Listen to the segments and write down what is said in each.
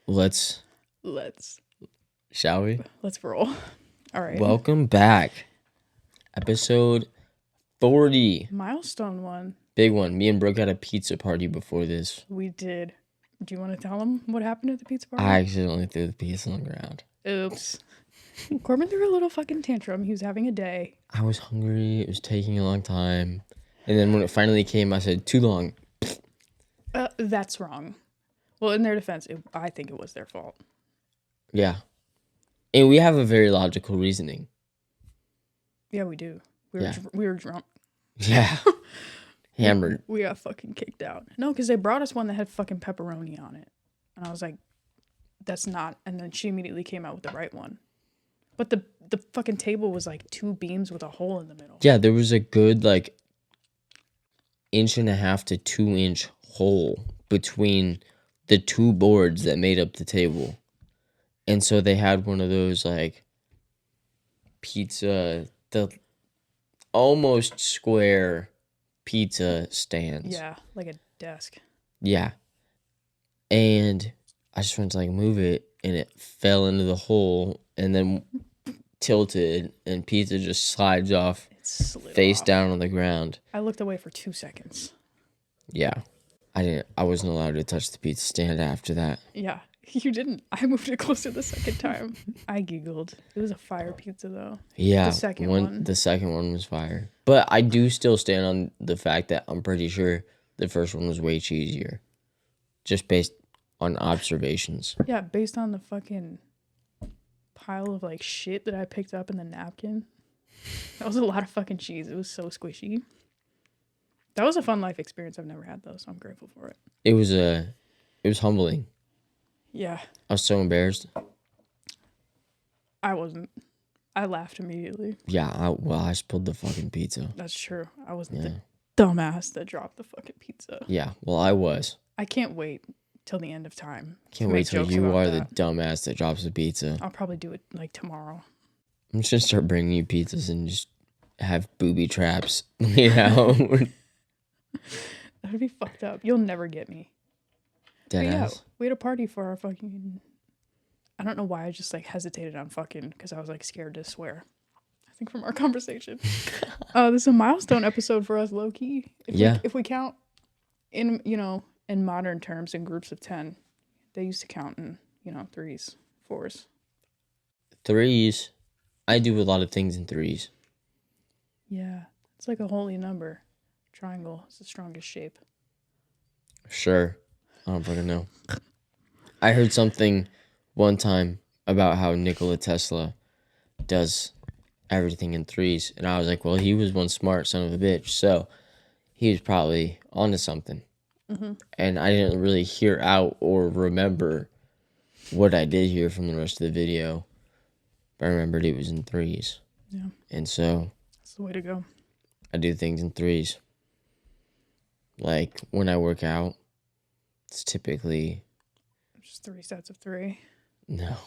Let's. Shall we? Let's roll. All right. Welcome back. Episode 40. Milestone one. Big one. Me and Brooke had a pizza party before this. We did. Do you want to tell them what happened at the pizza party? I accidentally threw the pizza on the ground. Oops. Corbin threw a little fucking tantrum. He was having a day. I was hungry. It was taking a long time. And then when it finally came, I said, too long. That's wrong. Well, in their defense, I think it was their fault. Yeah. And we have a very logical reasoning. Yeah, we do. We were drunk. Yeah. Hammered. We got fucking kicked out. No, because they brought us one that had fucking pepperoni on it. And I was like, that's not. And then she immediately came out with the right one. But the fucking table was like 2 beams with a hole in the middle. Yeah, there was a good 1.5 to 2 inch hole between the 2 boards that made up the table. And so they had one of those pizza, the almost square pizza stands. Yeah, like a desk. Yeah. And I just went to move it and it fell into the hole and then tilted and pizza just slides off face down on the ground. I looked away for 2 seconds. Yeah. I wasn't allowed to touch the pizza stand after that. Yeah, you didn't. I moved it closer the second time. I giggled. It was a fire pizza though. Yeah. The second one. The second one was fire. But I do still stand on the fact that I'm pretty sure the first one was way cheesier. Just based on observations. Yeah, based on the fucking pile of shit that I picked up in the napkin. That was a lot of fucking cheese. It was so squishy. That was a fun life experience I've never had though, so I'm grateful for it. It was humbling. Yeah. I was so embarrassed. I wasn't. I laughed immediately. Yeah, I spilled the fucking pizza. That's true. I wasn't the dumbass that dropped the fucking pizza. Yeah, well, I was. I can't wait till the end of time. Can't wait till you are the dumbass that drops the pizza. I'll probably do it tomorrow. I'm just gonna start bringing you pizzas and just have booby traps laid out. That'd be fucked up. You'll never get me. Deadass. Yeah, we had a party for our fucking... I don't know why I just hesitated on fucking because I was scared to swear. I think from our conversation. This is a milestone episode for us, low key. If we count in modern terms in groups of 10, they used to count in 3s, 4s. 3s. I do a lot of things in 3s. Yeah, it's like a holy number. Triangle is the strongest shape. Sure. I don't fucking know. I heard something one time about how Nikola Tesla does everything in 3s. And I was like, well, he was one smart son of a bitch. So he was probably onto something. Mm-hmm. And I didn't really hear out or remember what I did hear from the rest of the video. But I remembered it was in 3s. Yeah. And so... that's the way to go. I do things in 3s. When I work out, it's typically... just 3 sets of 3. No.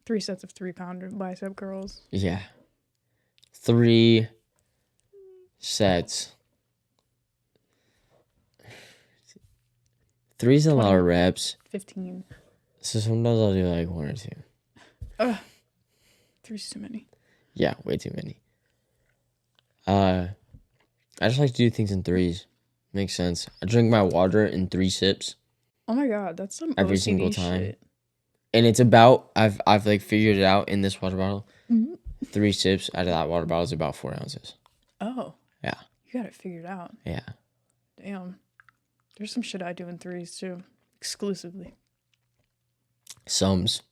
3 sets of 3-pounder bicep curls. Yeah. 3 sets. 3's a lot of reps. 15. So sometimes I'll do 1 or 2. 3's too many. Yeah, way too many. I just like to do things in 3s. Makes sense. I drink my water in 3 sips. Oh my god, that's some every OCD single time. Shit. And it's about I've figured it out in this water bottle. Mm-hmm. 3 sips out of that water bottle is about 4 ounces. Oh. Yeah. You got it figured out. Yeah. Damn. There's some shit I do in 3s too. Exclusively. Sums.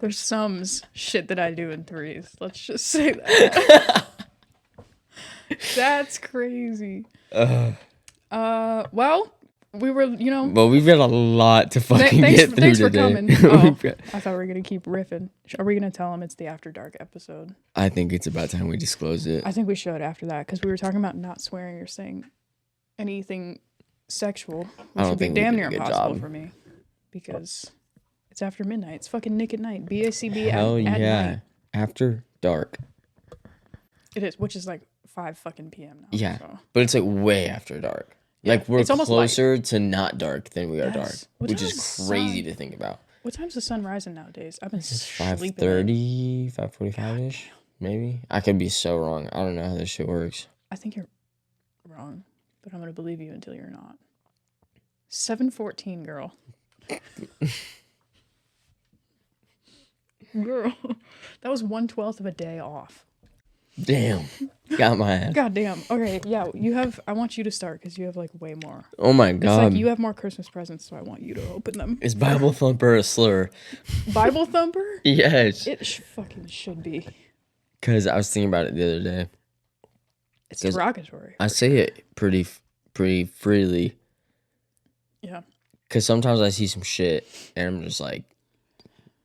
There's some shit that I do in 3s. Let's just say that. That's crazy. Well, we were, Well, we've got a lot to fucking get through thanks today. Thanks for coming. I thought we were going to keep riffing. Are we going to tell them it's the After Dark episode? I think it's about time we disclose it. I think we should after that, because we were talking about not swearing or saying anything sexual, which would be damn near impossible for me, because it's after midnight. It's fucking Nick at Night. BACB Hell at yeah. night. After Dark. It is, which is 5 fucking p.m. now. Yeah, So. but it's like way after dark. Yeah, Like we're it's almost closer to not dark than we are dark, Yes. What which time is is crazy sun? to think about. What time's the sun rising nowadays? I've been It's sleeping in. 5:30, 5:45ish, maybe. I could be so wrong. I don't know how this shit works. I think you're wrong, but I'm gonna believe you until you're not. 7:14, girl. Girl, that was 1/12 of a day off. Damn, got my ass. God damn. Okay, yeah, you have. I want you to start because you have like way more. Oh my It's god. like you have more Christmas presents, so I want you to open them. Is Bible thumper a slur? Bible thumper? Yes. It fucking should be. Because I was thinking about it the other day. It's 'Cause derogatory. I say it pretty freely. Yeah. Because sometimes I see some shit and I'm just like,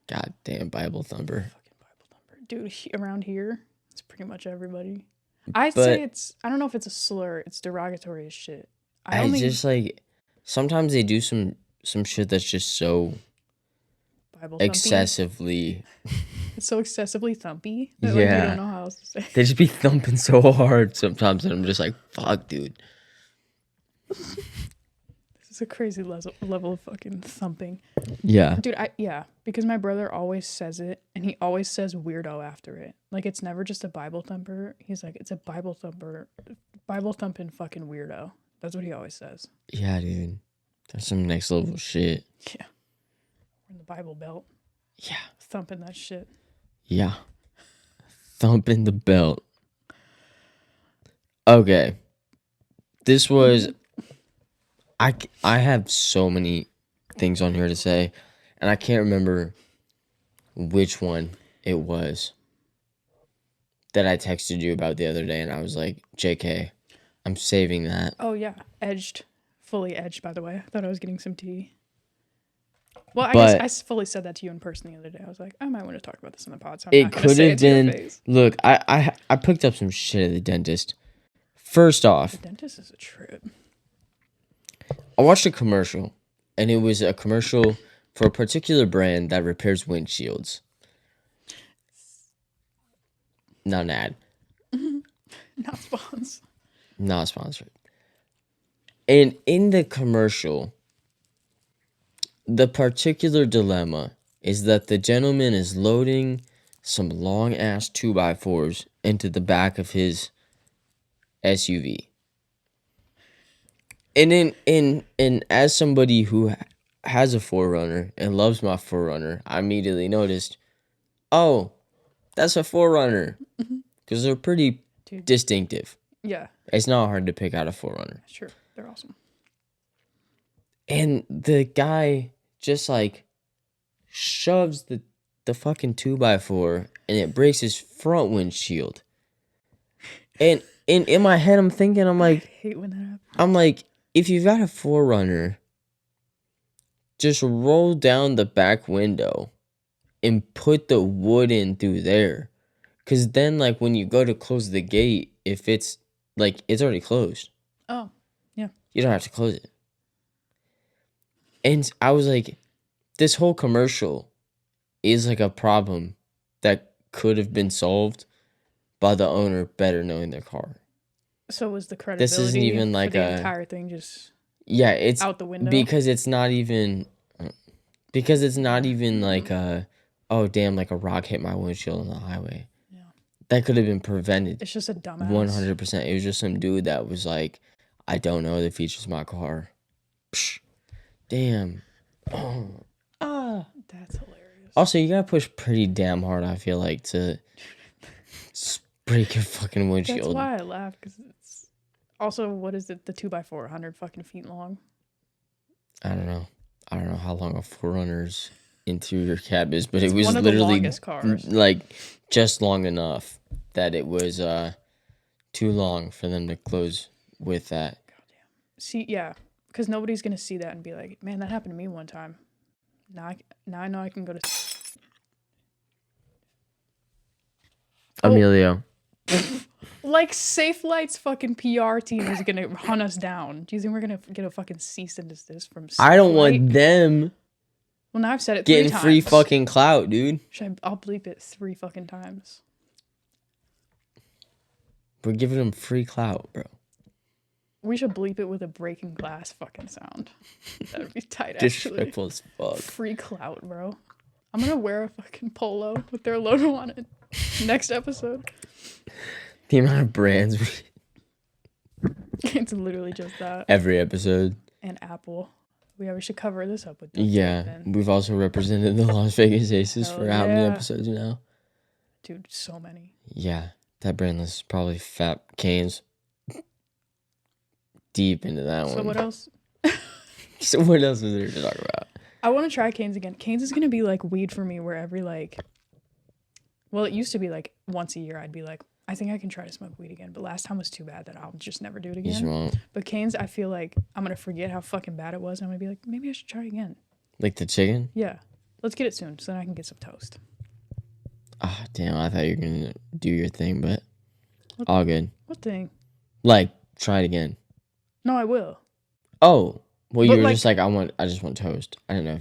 God damn, Bible thumper. Fucking Bible thumper. Dude, around here, it's pretty much everybody. I'd say it's, I don't know if it's a slur. It's derogatory as shit. I just like, sometimes they do some shit that's just so Bible thumpy. excessively. It's so excessively thumpy that like, you Yeah. don't know how else to say. They just be thumping so hard sometimes and I'm just like, fuck, dude. This is a crazy level of fucking thumping. Yeah. Dude, because my brother always says it, and he always says weirdo after it. Like, it's never just a Bible thumper. He's like, it's a Bible thumper, Bible thumping fucking weirdo. That's what he always says. Yeah, dude. That's some next level shit. Yeah. We're in the Bible Belt. Yeah. Thumping that shit. Yeah. Thumping the belt. Okay. This was... I have so many things on here to say, and I can't remember which one it was that I texted you about the other day, and I was like, JK, I'm saving that. Oh, yeah. Edged. Fully edged, by the way. I thought I was getting some tea. Well, I guess I fully said that to you in person the other day. I was like, I might want to talk about this in the pod, so I'm not going to say it to your face. Look, I picked up some shit at the dentist. First off, The dentist is a trip. I watched a commercial, and it was a commercial for a particular brand that repairs windshields. Not an ad. Not sponsored. Not sponsored. And in the commercial, the particular dilemma is that the gentleman is loading some long-ass 2x4s into the back of his SUV. And in as somebody who has a 4Runner and loves my 4Runner, I immediately noticed, oh, that's a 4Runner. Because they're pretty distinctive. Yeah. It's not hard to pick out a 4Runner. Sure. They're awesome. And the guy just like shoves the fucking 2x4 and it breaks his front windshield. And in my head I'm thinking, I'm like, I hate when that happens. I'm like, if you've got a 4Runner, just roll down the back window and put the wood in through there. Because then, like, when you go to close the gate, if it's, like, it's already closed. Oh, yeah. You don't have to close it. And I was like, this whole commercial is, like, a problem that could have been solved by the owner better knowing their car. So was the credibility This isn't even like for the entire thing just it's out the window? Because it's not even like oh damn, like a rock hit my windshield on the highway. Yeah. That could have been prevented. It's just a dumbass. 100%. It was just some dude that was like, I don't know the features of my car. Psh, damn. Oh. That's hilarious. Also, you gotta push pretty damn hard, I feel like, to break your fucking windshield. That's why I laugh, because it's also, what is it, the 2x4, 100 fucking feet long? I don't know how long a 4Runner's interior cab is, but It's it was one of the literally longest cars. like just long enough that it was too long for them to close with that. Goddamn. See, yeah, because nobody's gonna see that and be like, man, that happened to me one time. Now I know I can go to Emilio. like Safe Light's fucking PR team is gonna hunt us down. Do you think we're gonna get a fucking cease and desist from Safe I don't Light? want them Well, now I've said it getting 3 times. free fucking clout, dude. I'll bleep it 3 fucking times. We're giving them free clout, bro. We should bleep it with a breaking glass fucking sound. That would be tight, actually. Disrespectful as fuck. Free clout, bro. I'm gonna wear a fucking polo with their logo on it. Next episode. The amount of brands It's literally just that. every episode. And Apple. Yeah, we should cover this up with Yeah, we've also represented the Las Vegas Aces Hell for how many yeah. episodes now? Dude, so many. Yeah, that brand list is probably fat Canes. Deep into that one. So what else? So what else is there to talk about? I want to try Canes again. Canes is gonna be like weed for me, where every well, it used to be like once a year I'd be like, I think I can try to smoke weed again. But last time was too bad that I'll just never do it You again. just won't. But Canes, I feel like I'm gonna forget how fucking bad it was, and I'm gonna be like, maybe I should try again. Like the chicken? Yeah, let's get it soon, so then I can get some toast. Ah, damn, I thought you were gonna do your thing, but all good. What thing? Like, try it again. No, I will. Oh, well, But you were like- just like, I just want toast. I don't know.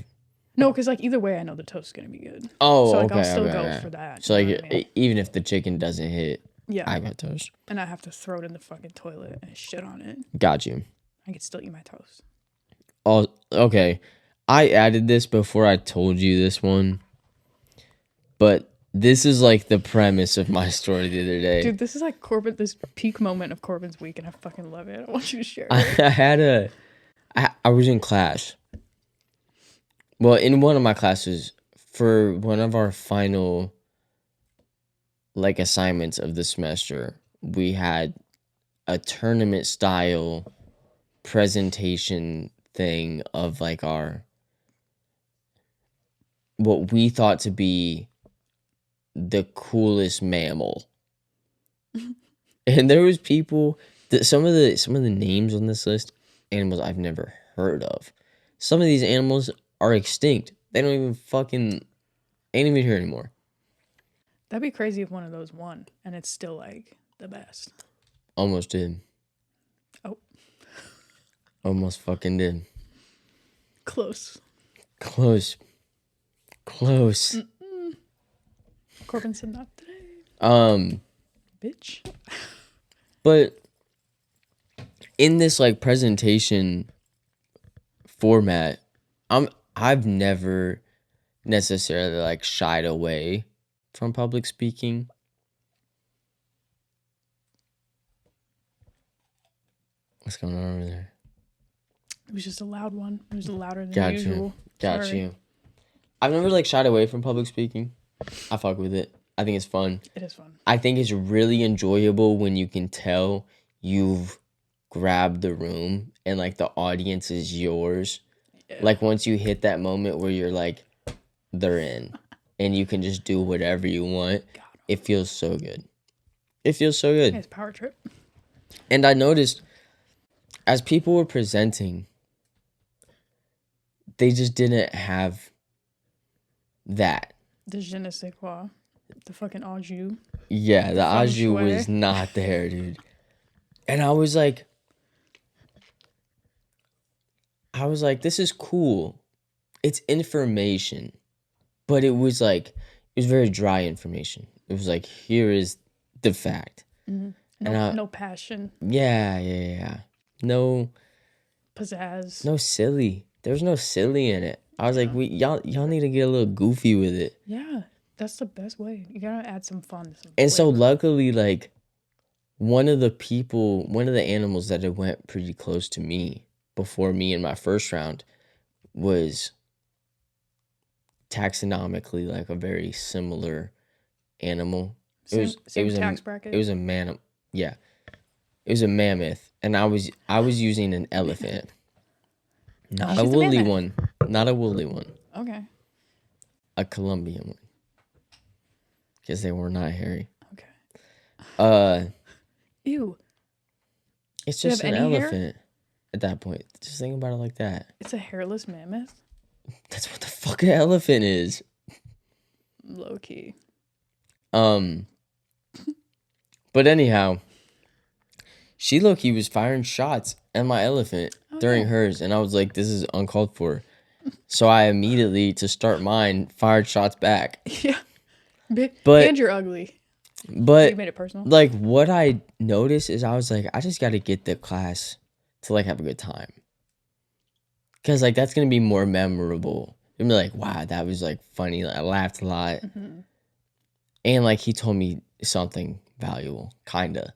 No, because like either way, I know the toast is gonna be good. Oh, So like okay. I'll still okay, go okay. for that. So you like, know what I mean? even if the chicken doesn't hit, Yeah, I got toast. and I have to throw it in the fucking toilet and shit on it. Got you. I could still eat my toast. Oh, okay. I added this before I told you this one, but this is like the premise of my story the other day. Dude, this is like Corbin, this peak moment of Corbin's week, and I fucking love it. I want you to share I it. I was in class. Well, in one of my classes, for one of our final like assignments of the semester, we had a tournament style presentation thing of like our what we thought to be the coolest mammal. And there was people that some of the names on this list, animals I've never heard of. Some of these animals are extinct. They don't even fucking ain't even here anymore. That'd be crazy if one of those won, and it's still like the best. Almost did. Oh. Almost fucking did. Close. Close. Close. Corbin said not today. Bitch. But in this like presentation format, I've never necessarily like shied away from public speaking. What's going on over there? It was just a loud one. It was louder than Got usual. Got Sorry. you. I've never like shied away from public speaking. I fuck with it. I think it's fun. It is fun. I think it's really enjoyable when you can tell you've grabbed the room and like the audience is yours. Yeah. Like once you hit that moment where you're like, they're in and you can just do whatever you want. It feels so good. It feels so good. It's power trip. And I noticed as people were presenting, they just didn't have that. The je ne sais quoi. The fucking au jus. Yeah, the Feng au jus shui. was not there, dude. And I was like, this is cool. It's information. But it was very dry information. It was like, here is the fact. No, And no passion. Yeah. No silly. There's no silly in it. I was like, y'all need to get a little goofy with it. Yeah, that's the best way. You gotta add some fun. And so luckily, like, one of the animals that had went pretty close to me before me in my first round was taxonomically like a very similar animal. Same it was tax bracket. It was a man. Yeah, it was a mammoth, and I was using an elephant, not She's a a woolly mammoth. one, not a woolly one, Okay. a Colombian one, because they were not hairy. Okay. Ew. It's Do you just have an any hair? elephant at that point. Just think about it like that. It's a hairless mammoth. That's what the fuck an elephant is. Low key. But anyhow, she low-key was firing shots at my elephant during hers, and I was like, this is uncalled for. So I immediately, to start mine, fired shots back. Yeah. But- and you're ugly. You But made it personal. like what I noticed is I was like, I just got to get the class to like have a good time. Cause like that's gonna be more memorable. You'll be like, wow, that was like funny. Like, I laughed a lot. Mm-hmm. And like he told me something valuable, kinda.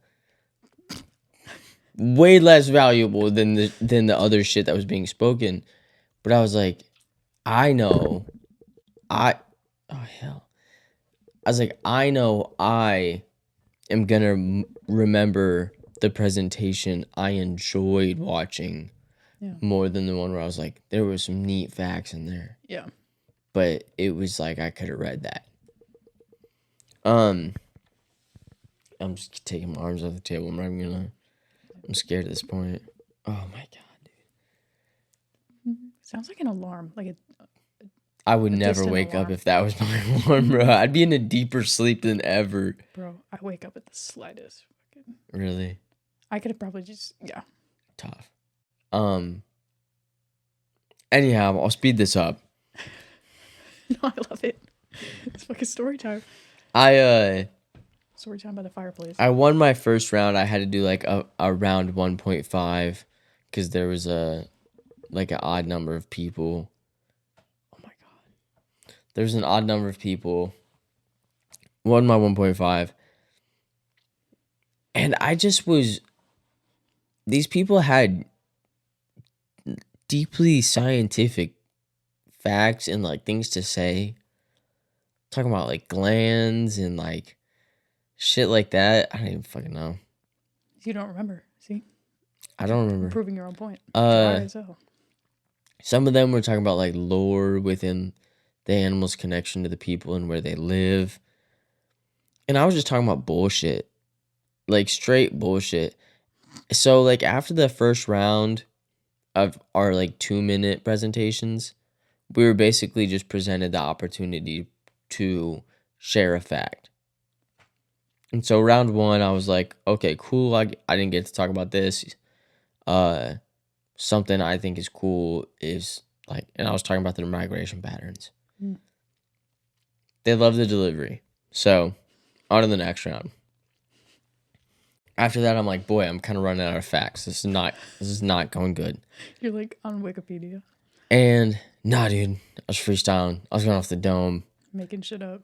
Way less valuable than the other shit that was being spoken. But I was like, I know I oh hell. I was like, I know I am gonna remember the presentation I enjoyed watching Yeah. more than the one where I was like, there was some neat facts in there. Yeah. But it was like I could have read that. I'm just taking my arms off the table. I'm scared at this point. Oh my god. Sounds like an alarm. Like I would a never distant wake up alarm. if that was my alarm, bro. I'd be in a deeper sleep than ever. Bro, I wake up at the slightest. Really? I could have probably just Tough. Anyhow, I'll speed this up. No, I love it. It's fucking story time. Story time by the fireplace. I won my first round. I had to do like a round 1.5 because there was an odd number of people. Oh my god. There's an odd number of people. Won my 1.5. And I just was these people had deeply scientific facts and like things to say. Talking about like glands and like shit like that. I don't even fucking know. You don't remember. See? I don't remember. Proving your own point. Dry as hell. Some of them were talking about like lore within the animal's connection to the people and where they live. And I was just talking about bullshit. Like straight bullshit. So like after the first round of our like 2-minute presentations, we were basically just presented the opportunity to share a fact. And so round 1, I was like, okay, cool. I didn't get to talk about this. Something I think is cool is like, and I was talking about their migration patterns. Mm. They love the delivery. So on to the next round. After that, I'm like, boy, I'm kind of running out of facts. This is not going good. You're like on Wikipedia. And nah, dude, I was freestyling. I was going off the dome. Making shit up.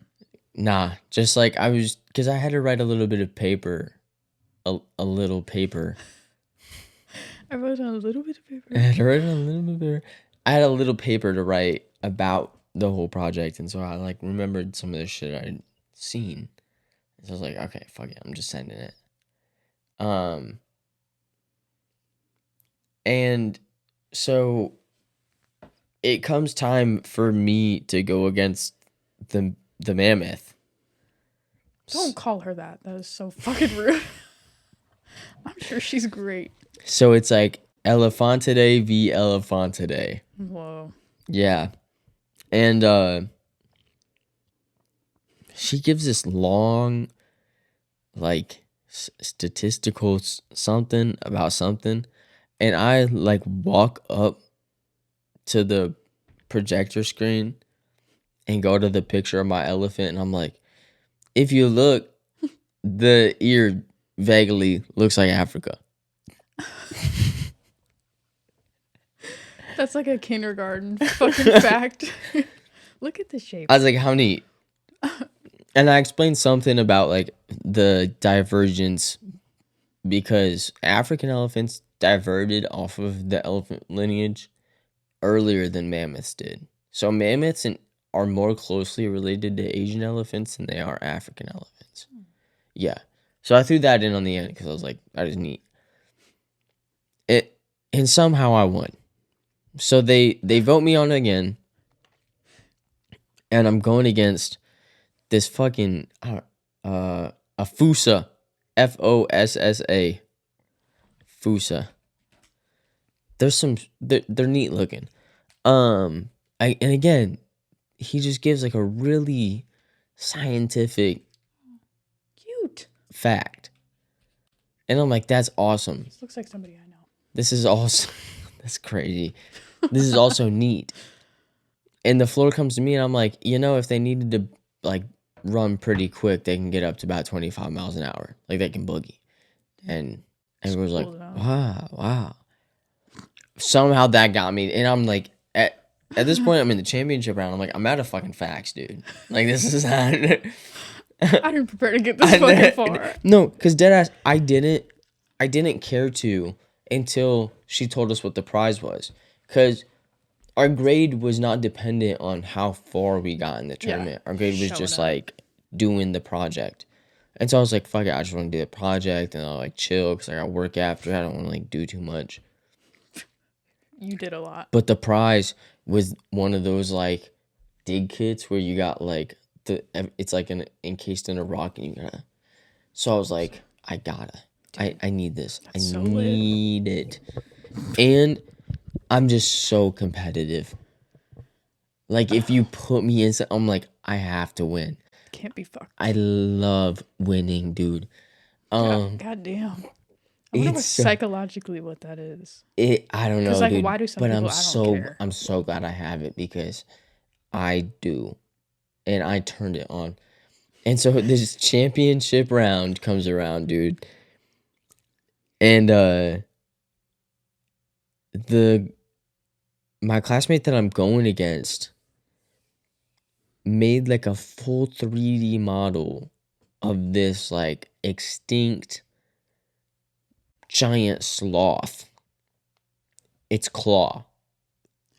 Nah, just like I was, because I had to write a little bit of paper. A little paper. I wrote on a little bit of paper. I had to write on a little bit of paper. I had a little paper to write about the whole project. And so I like remembered some of the shit I'd seen. So I was like, okay, fuck it. I'm just sending it. And so it comes time for me to go against the mammoth. Don't call her that. That is so fucking rude. I'm sure she's great. So it's like Elefantidae v Elefantidae. Whoa. Yeah. And she gives this long like statistical something about something, and I like walk up to the projector screen and go to the picture of my elephant, and I'm like, if you look, the ear vaguely looks like Africa. That's like a kindergarten fucking fact. Look at the shape. I was like, how neat. And I explained something about like the divergence because African elephants diverted off of the elephant lineage earlier than mammoths did. So mammoths are more closely related to Asian elephants than they are African elephants. Yeah. So I threw that in on the end because I was like, that is neat. And somehow I won. So they vote me on again. And I'm going against this fucking a Fusa. Fossa. Fusa. They're neat looking. And again, he just gives like a really scientific Cute fact. And I'm like, that's awesome. This looks like somebody I know. This is also that's crazy. This is also neat. And the floor comes to me and I'm like, if they needed to like run pretty quick, they can get up to about 25 miles an hour. Like they can boogie. And everyone's like, Cool though. wow. Somehow that got me. And I'm like, at this point, I'm in the championship round. I'm like, I'm out of fucking facts, dude. Like, this is not. I didn't prepare to get this fucking far. No, because deadass, I didn't care to until she told us what the prize was. Because our grade was not dependent on how far we got in the tournament. Our grade was Showing just up. like doing the project. And so I was like, fuck it, I just want to do the project and I'll like chill because I got work after. I don't want to like do too much. You did a lot. But the prize was one of those like dig kits where you got like it's like encased in a rock and you gotta. So I was like, I need this. I so need it. And I'm just so competitive. Like if you put me in, I'm like, I have to win. Can't be fucked. I love winning, dude. God damn. I wonder It's psychologically what that is. I don't know, like, dude. why do some but people? I don't care. I'm so glad I have it because I do, and I turned it on. And so this championship round comes around, dude, and my classmate that I'm going against made like a full 3D model of this like extinct giant sloth. Its claw.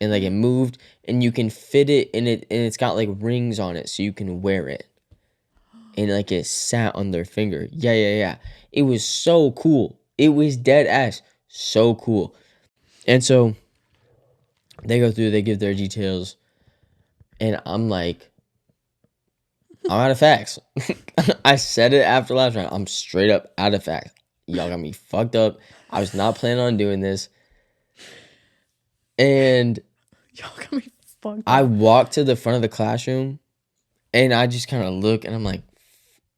And like it moved and you can fit it in it and it's got like rings on it so you can wear it. And like it sat on their finger. Yeah. It was so cool. It was dead ass. So cool. And so they go through, they give their details. And I'm like, I'm out of facts. I said it after last round. I'm straight up out of facts. Y'all got me fucked up. I was not planning on doing this. And Y'all got me fucked up. I walked to the front of the classroom and I just kind of look and I'm like,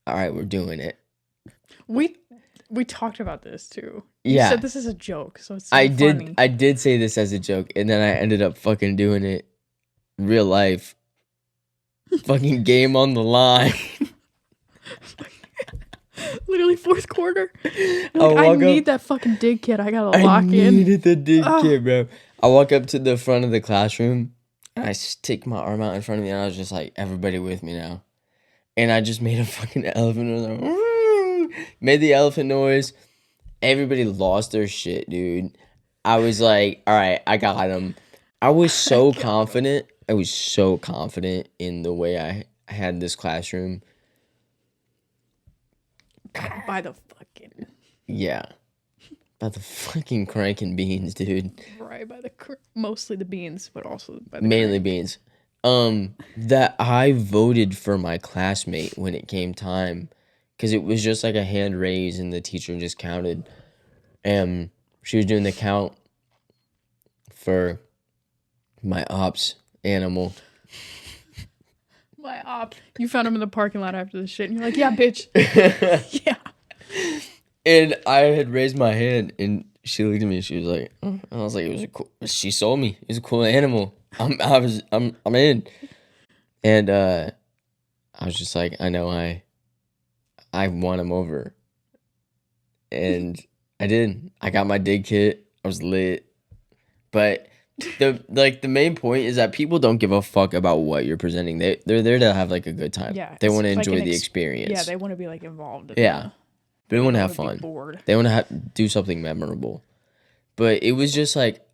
all right, we're doing it. We talked about this too. Yeah. You said this is a joke, so it's so I funny. did say this as a joke and then I ended up fucking doing it real life. Fucking game on the line. Literally fourth quarter. Like, I need that fucking dig kit. I gotta lock in. I needed the dig kit, bro. I walk up to the front of the classroom and I stick my arm out in front of me and I was just like, everybody with me now. And I just made a fucking elephant noise. Like, made the elephant noise. Everybody lost their shit, dude. I was like, all right, I got him. I was so confident. I was so confident in the way I had this classroom. By the fucking. Yeah. By the fucking cranking beans, dude. Right, by the mostly the beans, but also by the mainly beans. That I voted for my classmate when it came time, because it was just like a hand raise and the teacher just counted, and she was doing the count for my ops animal. My op. You found him in the parking lot after the shit, and you're like, yeah, bitch. Yeah. And I had raised my hand, and she looked at me. And she was like, oh. And I was like, it was a cool. She sold me. It was a cool animal. I'm in. And I was just like, I know I won him over. And I did. I got my dig kit. I was lit. But the main point is that people don't give a fuck about what you're presenting. They're there to have like a good time. Yeah. They want to like enjoy the experience. Yeah, they want to be like involved. Yeah. They want to have wanna fun. be bored. They want to do something memorable. But it was just like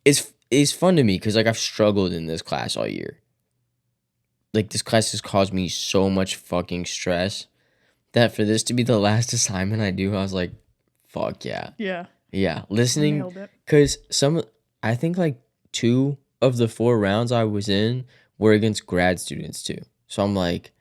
it's fun to me because like I've struggled in this class all year. Like this class has caused me so much fucking stress that for this to be the last assignment I do, I was like, fuck yeah. Yeah. Yeah. Listening, Nailed it. because I think like 2 of the 4 rounds I was in were against grad students too. So I'm like,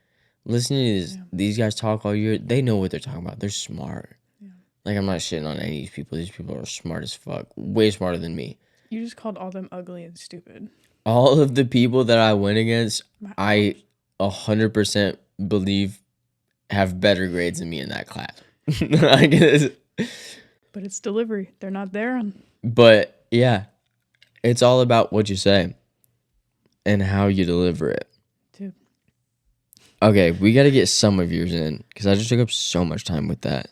listening to these guys talk all year, they know what they're talking about. They're smart. Yeah. Like, I'm not shitting on any of these people. These people are smart as fuck. Way smarter than me. You just called all them ugly and stupid. All of the people that I went against, I 100% believe have better grades than me in that class. I guess. But it's delivery. They're not there. But, yeah. It's all about what you say and how you deliver it. Okay, we got to get some of yours in because I just took up so much time with that.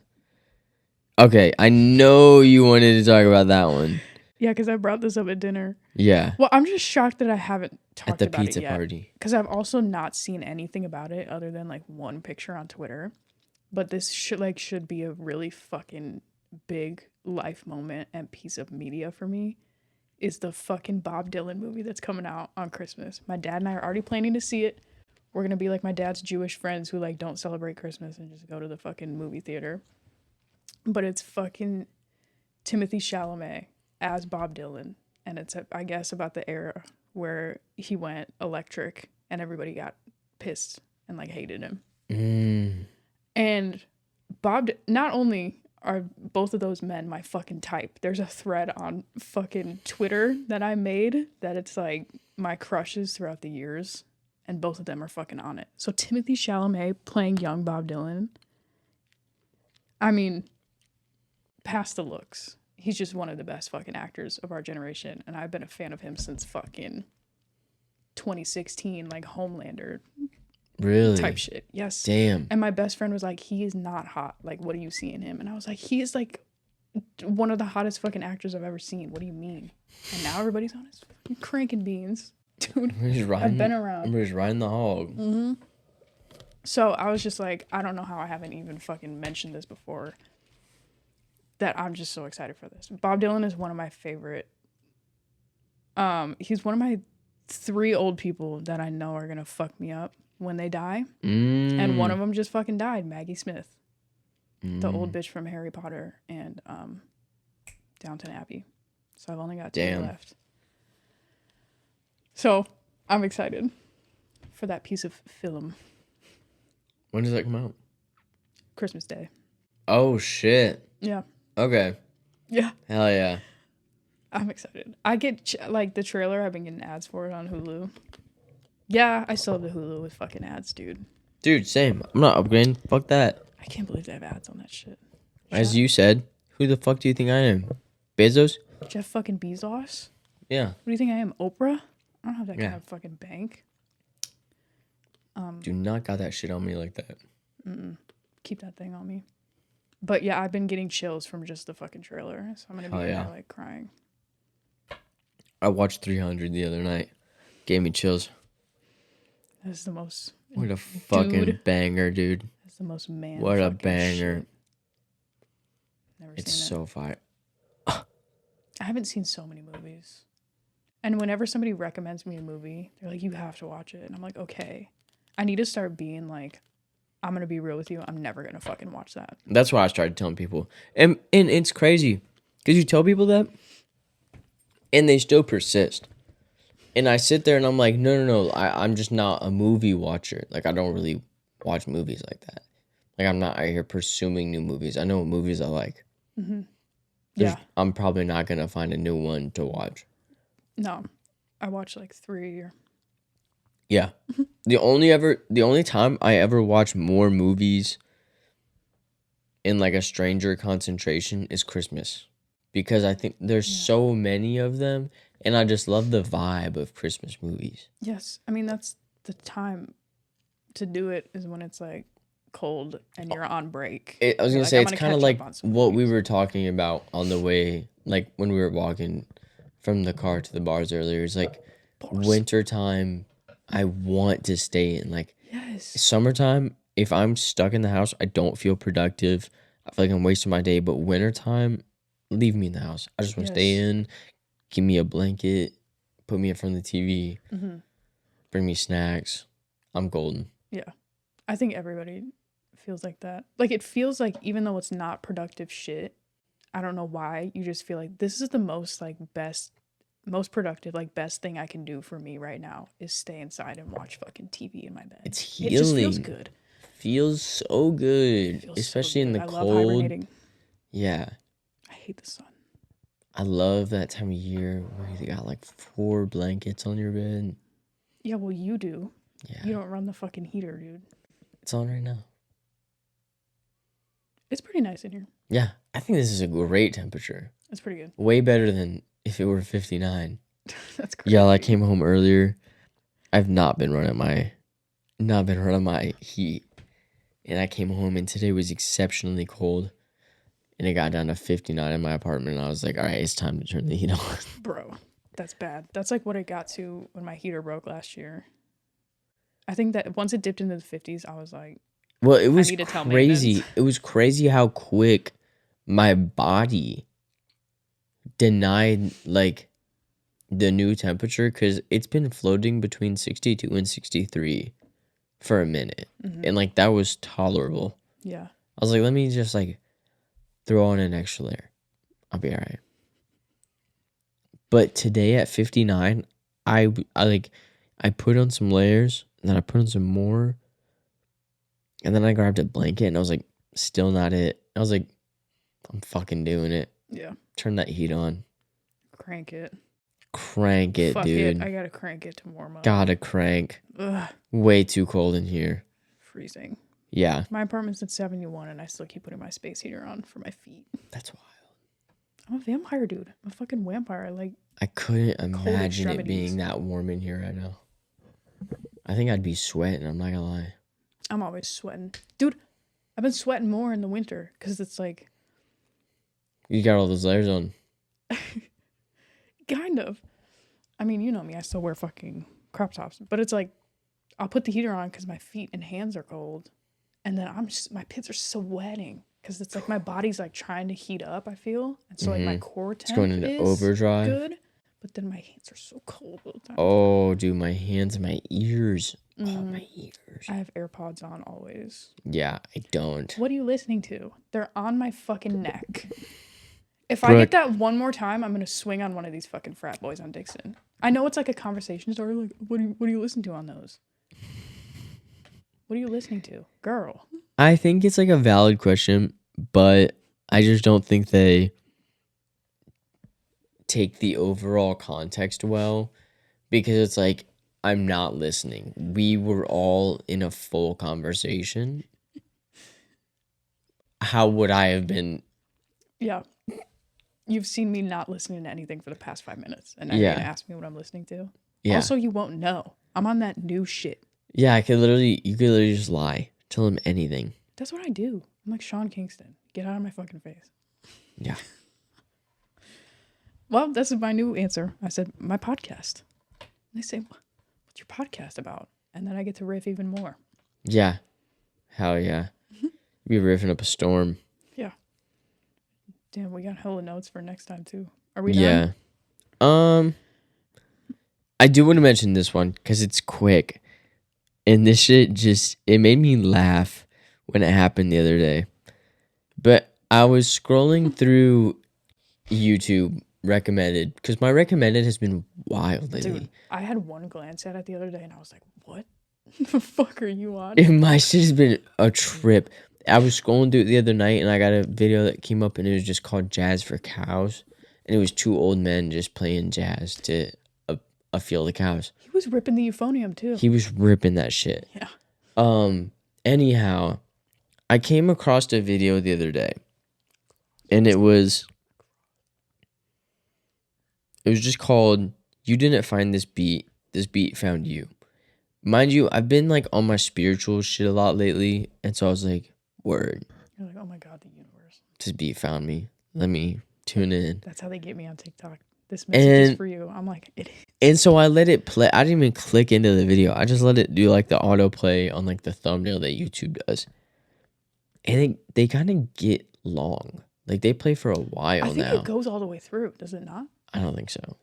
Okay, I know you wanted to talk about that one. Yeah, because I brought this up at dinner. Yeah, Well, I'm just shocked that I haven't at talked the about it pizza yet. party. Because I've also not seen anything about it other than like one picture on Twitter. But this should be a really fucking big life moment and piece of media for me. Is the fucking Bob Dylan movie that's coming out on Christmas. My dad and I are already planning to see it. We're gonna be like my dad's Jewish friends who like don't celebrate Christmas and just go to the fucking movie theater. But it's fucking Timothee Chalamet as Bob Dylan, and it's I guess about the era where he went electric and everybody got pissed and like hated him. And not only are both of those men my fucking type. There's a thread on fucking Twitter that I made that it's like my crushes throughout the years, and both of them are fucking on it. So Timothée Chalamet playing young Bob Dylan. I mean, past the looks, he's just one of the best fucking actors of our generation, and I've been a fan of him since fucking 2016, like Homelander Really? type shit. Yes. Damn. And my best friend was like, he is not hot. Like, what do you see in him? And I was like, he is like one of the hottest fucking actors I've ever seen. What do you mean? And now everybody's on his fucking cranking beans. Dude, I've been around. I'm just riding the hog. Mm-hmm. So I was just like, I don't know how I haven't even fucking mentioned this before. That I'm just so excited for this. Bob Dylan is one of my favorite. He's one of my 3 old people that I know are gonna fuck me up when they die. And one of them just fucking died, Maggie Smith, the old bitch from Harry Potter and Downton Abbey. So I've only got 2 left. So I'm excited for that piece of film. When does that come out? Christmas Day. Oh shit. Yeah. Okay. Yeah. Hell yeah. I'm excited. I get like the trailer. I've been getting ads for it on Hulu. Yeah, I still have the Hulu with fucking ads, dude. Dude, same. I'm not upgrading. Fuck that. I can't believe they have ads on that shit. As you said, who the fuck do you think I am? Bezos? Jeff fucking Bezos? Yeah. What do you think I am? Oprah? I don't have that kind of fucking bank. Do not got that shit on me like that. Keep that thing on me. But yeah, I've been getting chills from just the fucking trailer. So I'm going to be there, like crying. I watched 300 the other night. Gave me chills. That's the most... What a fucking banger, dude. That's the most man. What a banger. Shit. Never it's seen so fire. I haven't seen so many movies. And whenever somebody recommends me a movie, they're like, you have to watch it. And I'm like, okay. I need to start being like, I'm going to be real with you. I'm never going to fucking watch that. That's why I started telling people. And it's crazy. Because you tell people that, and they still persist. And I sit there and I'm like, no. I'm just not a movie watcher. Like, I don't really watch movies like that. Like, I'm not out here pursuing new movies. I know what movies I like. Mm-hmm. Yeah. I'm probably not going to find a new one to watch. No. I watch like 3 a year. Yeah. The only time I ever watch more movies in like a stranger concentration is Christmas. Because I think there's so many of them, and I just love the vibe of Christmas movies. Yes. I mean, that's the time to do it is when it's like cold and you're on break. I was going to say, it's kind of like what we were talking about on the way, like when we were walking from the car to the bars earlier. It's like wintertime, I want to stay in. Like, summertime, if I'm stuck in the house, I don't feel productive. I feel like I'm wasting my day. But wintertime, leave me in the house. I just want to stay in, give me a blanket, put me in front of the TV, bring me snacks. I'm golden. Yeah. I think everybody feels like that. Like, it feels like even though it's not productive shit, I don't know why, you just feel like this is the most like most productive, like best thing I can do for me right now is stay inside and watch fucking TV in my bed. It's healing. It just feels good. Feels so good. Especially in the cold. I love hibernating. Yeah. I hate the sun. I love that time of year where you got like 4 blankets on your bed. Yeah, well, you do. Yeah. You don't run the fucking heater, dude. It's on right now. It's pretty nice in here. Yeah. I think this is a great temperature. It's pretty good. Way better than if it were 59. That's crazy. Yeah, I came home earlier. I've not been running my not been running my heat. And I came home and today was exceptionally cold. And it got down to 59 in my apartment. And I was like, all right, it's time to turn the heat on. Bro, that's bad. That's like what it got to when my heater broke last year. I think that once it dipped into the 50s, I was like, Well, it was need to tell crazy. maintenance. It was crazy how quick my body denied like the new temperature because it's been floating between 62 and 63 for a minute. And like that was tolerable. Yeah. I was like, let me just like throw on an extra layer. I'll be all right. But today at 59, I put on some layers, and then I put on some more, and then I grabbed a blanket, and I was like, still not it. I was like, I'm fucking doing it. Yeah. Turn that heat on. Crank it. Crank it, Fuck dude. it. I gotta crank it to warm up. Gotta crank. Ugh. Way too cold in here. Freezing. Yeah. My apartment's at 71 and I still keep putting my space heater on for my feet. That's wild. I'm a vampire, dude. I'm a fucking vampire. Like, I couldn't imagine it extremities. being that warm in here right now. I think I'd be sweating, I'm not gonna lie. I'm always sweating. Dude, I've been sweating more in the winter because it's like, You got all those layers on. kind of. I mean, you know me. I still wear fucking crop tops. But it's like, I'll put the heater on because my feet and hands are cold. And then my pits are sweating because it's like my body's like trying to heat up, I feel. And so like my core temp It's going into is overdrive. good. But then my hands are so cold all the time. Oh, dude, my hands and my ears. Oh, my ears. I have AirPods on always. Yeah, I don't. What are you listening to? They're on my fucking neck. If I get that one more time, I'm gonna swing on one of these fucking frat boys on Dixon. I know it's like a conversation starter. Like, what do you listen to on those? What are you listening to, girl? I think it's like a valid question, but I just don't think they take the overall context well because it's like I'm not listening. We were all in a full conversation. How would I have been? Yeah. You've seen me not listening to anything for the past 5 minutes, and now you're gonna ask me what I'm listening to. Yeah. Also, you won't know. I'm on that new shit. Yeah, you could literally just lie. Tell him anything. That's what I do. I'm like Sean Kingston. Get out of my fucking face. Yeah. Well, this is my new answer. I said, my podcast. And they say, what's your podcast about? And then I get to riff even more. Yeah. Hell yeah. Be riffing up a storm. Yeah. Damn, we got hella notes for next time too. Are we done? Yeah. I do want to mention this one because it's quick. And this shit it made me laugh when it happened the other day. But I was scrolling through YouTube recommended because my recommended has been wild lately. Dude, I had one glance at it the other day and I was like, what the fuck are you on? My shit has been a trip. I was scrolling through it the other night and I got a video that came up and it was just called Jazz for Cows. And it was two old men just playing jazz to a field of cows. He was ripping the euphonium too. He was ripping that shit. Yeah. Anyhow, I came across a video the other day and it was just called You Didn't Find This Beat Found You. Mind you, I've been like on my spiritual shit a lot lately, and so I was like, word. You're like, oh my God, the universe. This beat found me. Let me tune in. That's how they get me on TikTok. This message is for you. I'm like, it is. And so I let it play. I didn't even click into the video. I just let it do like the autoplay on like the thumbnail that YouTube does. And they kind of get long. Like they play for a while now. I think it goes all the way through. Does it not? I don't think so.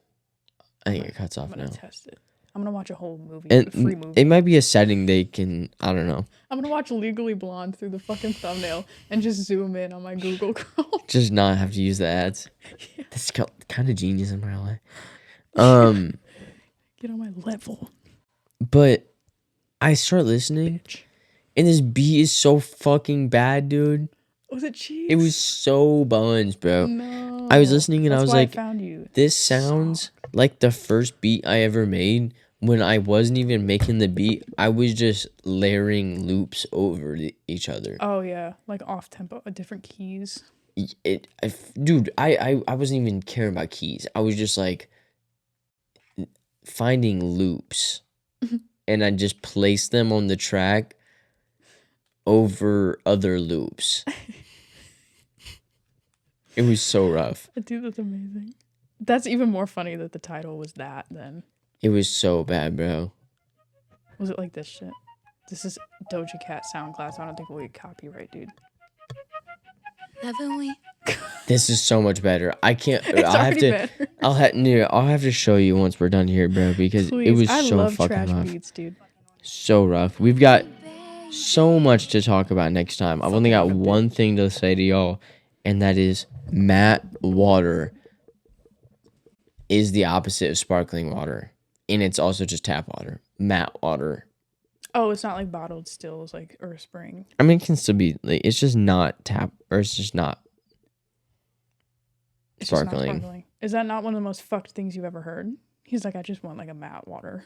I think it cuts off I'm now. going to test it. I'm going to watch a whole movie. And A free movie. it might be a setting they can, I don't know. I'm going to watch Legally Blonde through the fucking thumbnail and just zoom in on my Google Chrome. Just not have to use the ads. Yeah. That's kind of genius in my life. Get on my level. But I start listening, and this beat is so fucking bad, dude. Was it cheese? It was so buns, bro. No. I was listening, and I was like, I found you. this sounds like the first beat I ever made when I wasn't even making the beat. I was just layering loops over each other. Oh, yeah. Like off tempo, different keys. Dude, I wasn't even caring about keys. I was just like finding loops and I just placed them on the track over other loops. It was so rough. Dude, that's amazing. That's even more funny that the title was that then. It was so bad, bro. Was it like this shit? This is Doja Cat SoundCloud, so I don't think we'll get copyright, dude. Haven't we? This is so much better. I can't. It's I'll have already to. better. I'll have to show you once we're done here, bro, because Please, it was I so love fucking trash rough. beats, dude. So rough. We've got so much to talk about next time. I've only got one thing to say to y'all, and that is matte water is the opposite of sparkling water, and it's also just tap water. Matte water. Oh, it's not like bottled stills, like or spring. I mean, it can still be. Like, it's just not tap, or it's just not It's just not sparkling. sparkling. Is that not one of the most fucked things you've ever heard? He's like, I just want like a matte water.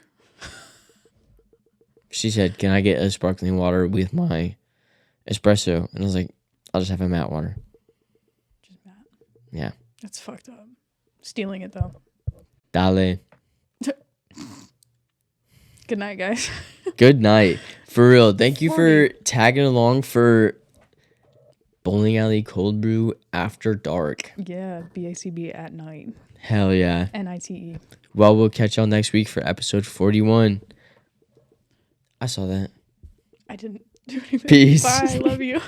She said, "Can I get a sparkling water with my espresso?" And I was like, "I'll just have a matte water." Just matte. Yeah. That's fucked up. Stealing it though. Dale. Good night, guys. Good night. For real. Thank you for 40. tagging along for Bowling Alley Cold Brew After Dark. Yeah, BACB at night. Hell yeah. NITE. Well, we'll catch y'all next week for episode 41. I saw that. I didn't do anything. Peace. Bye. Love you.